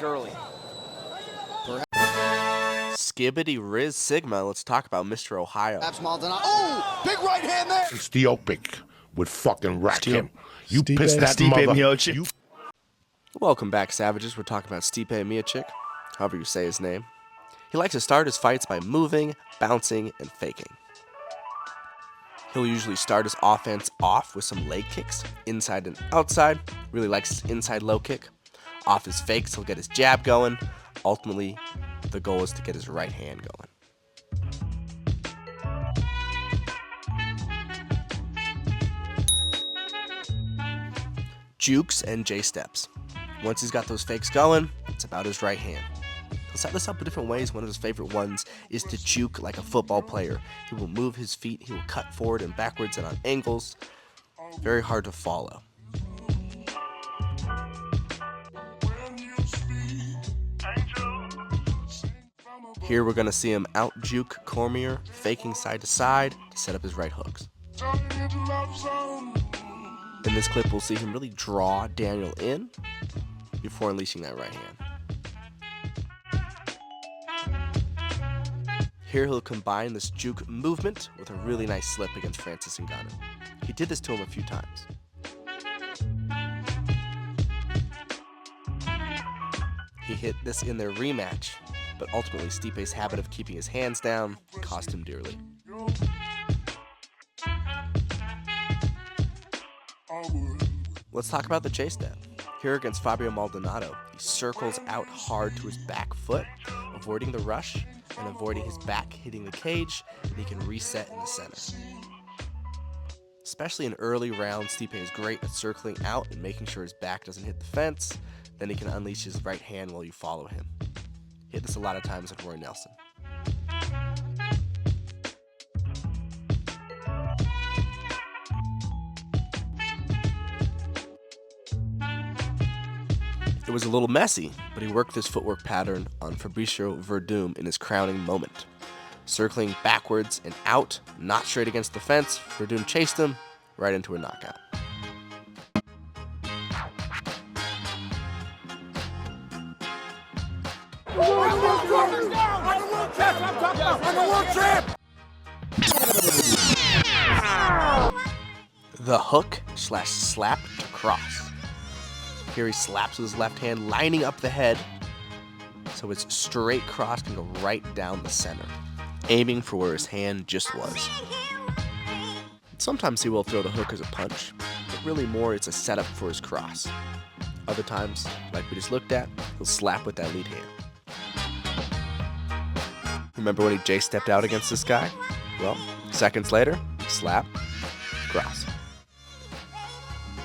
early. Skibbity Riz Sigma, let's talk about Mr. Ohio. That's Maldonado. Oh, big right hand there. Stipe would fucking rack him. You Stipe, pissed that Stipe mother. Miocic. Welcome back, Savages. We're talking about Stipe Miocic, however you say his name. He likes to start his fights by moving, bouncing, and faking. He'll usually start his offense off with some leg kicks, inside and outside. Really likes his inside low kick. Off his fakes, he'll get his jab going. Ultimately, the goal is to get his right hand going. Jukes and J-steps. Once he's got those fakes going, it's about his right hand. He'll set this up in different ways. One of his favorite ones is to juke like a football player. He will move his feet, he will cut forward and backwards and on angles. Very hard to follow. Here we're going to see him out-juke Cormier, faking side to side to set up his right hooks. In this clip, we'll see him really draw Daniel in before unleashing that right hand. Here he'll combine this juke movement with a really nice slip against Francis Ngannou. He did this to him a few times. He hit this in their rematch, but ultimately Stipe's habit of keeping his hands down cost him dearly. Let's talk about the J-step. Here against Fabio Maldonado, he circles out hard to his back foot, avoiding the rush and avoiding his back hitting the cage, and he can reset in the center. Especially in early rounds, Stipe is great at circling out and making sure his back doesn't hit the fence. Then he can unleash his right hand while you follow him. Hit this a lot of times at Roy Nelson. It was a little messy, but he worked this footwork pattern on Fabricio Verdum in his crowning moment. Circling backwards and out, not straight against the fence, Verdum chased him right into a knockout. The hook / slap to cross. Here he slaps with his left hand, lining up the head so his straight cross can go right down the center, aiming for where his hand just was. Sometimes he will throw the hook as a punch, but really more it's a setup for his cross. Other times, like we just looked at, he'll slap with that lead hand. Remember when he J-stepped out against this guy? Well, seconds later, slap, cross.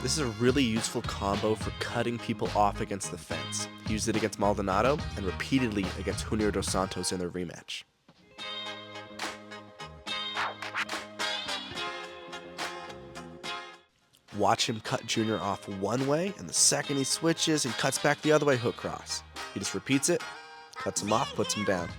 This is a really useful combo for cutting people off against the fence. He used it against Maldonado and repeatedly against Junior Dos Santos in their rematch. Watch him cut Junior off one way, and the second he switches, he cuts back the other way, hook cross. He just repeats it, cuts him off, puts him down.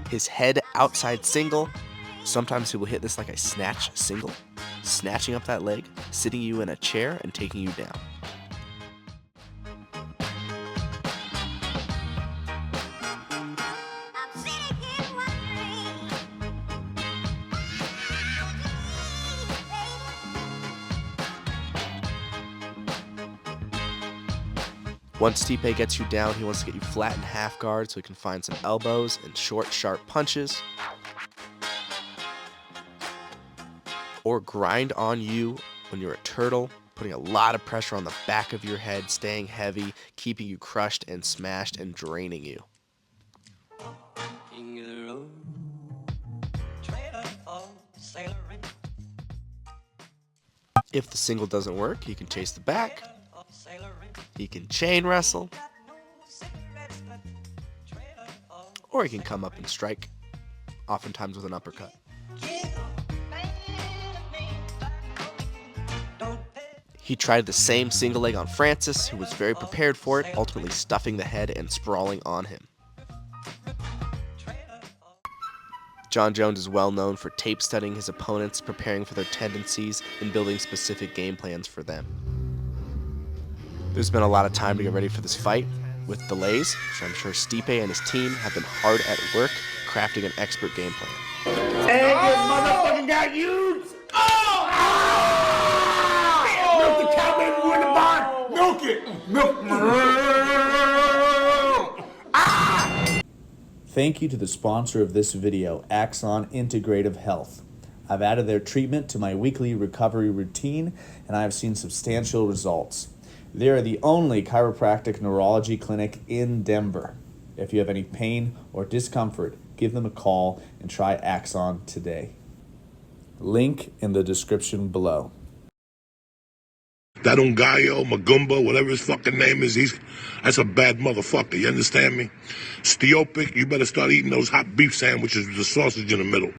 His head outside single. Sometimes he will hit this like a snatch single, snatching up that leg, sitting you in a chair, and taking you down. Once Stipe gets you down, he wants to get you flat in half guard so he can find some elbows and short, sharp punches. Or grind on you when you're a turtle, putting a lot of pressure on the back of your head, staying heavy, keeping you crushed and smashed and draining you. If the single doesn't work, he can chase the back. He can chain wrestle, or he can come up and strike, oftentimes with an uppercut. He tried the same single leg on Francis, who was very prepared for it, ultimately stuffing the head and sprawling on him. John Jones is well known for tape studying his opponents, preparing for their tendencies, and building specific game plans for them. There's been a lot of time to get ready for this fight, with delays, so I'm sure Stipe and his team have been hard at work crafting an expert game plan. And this motherfucker got used. Milk the cow, baby, we're in the barn. Milk it. Milk. Thank you to the sponsor of this video, Axon Integrative Health. I've added their treatment to my weekly recovery routine, and I have seen substantial results. They are the only chiropractic neurology clinic in Denver. If you have any pain or discomfort, give them a call and try Axon today. Link in the description below. That Ungayo, Magumba, whatever his fucking name is, that's a bad motherfucker, you understand me? Stipe, you better start eating those hot beef sandwiches with the sausage in the middle.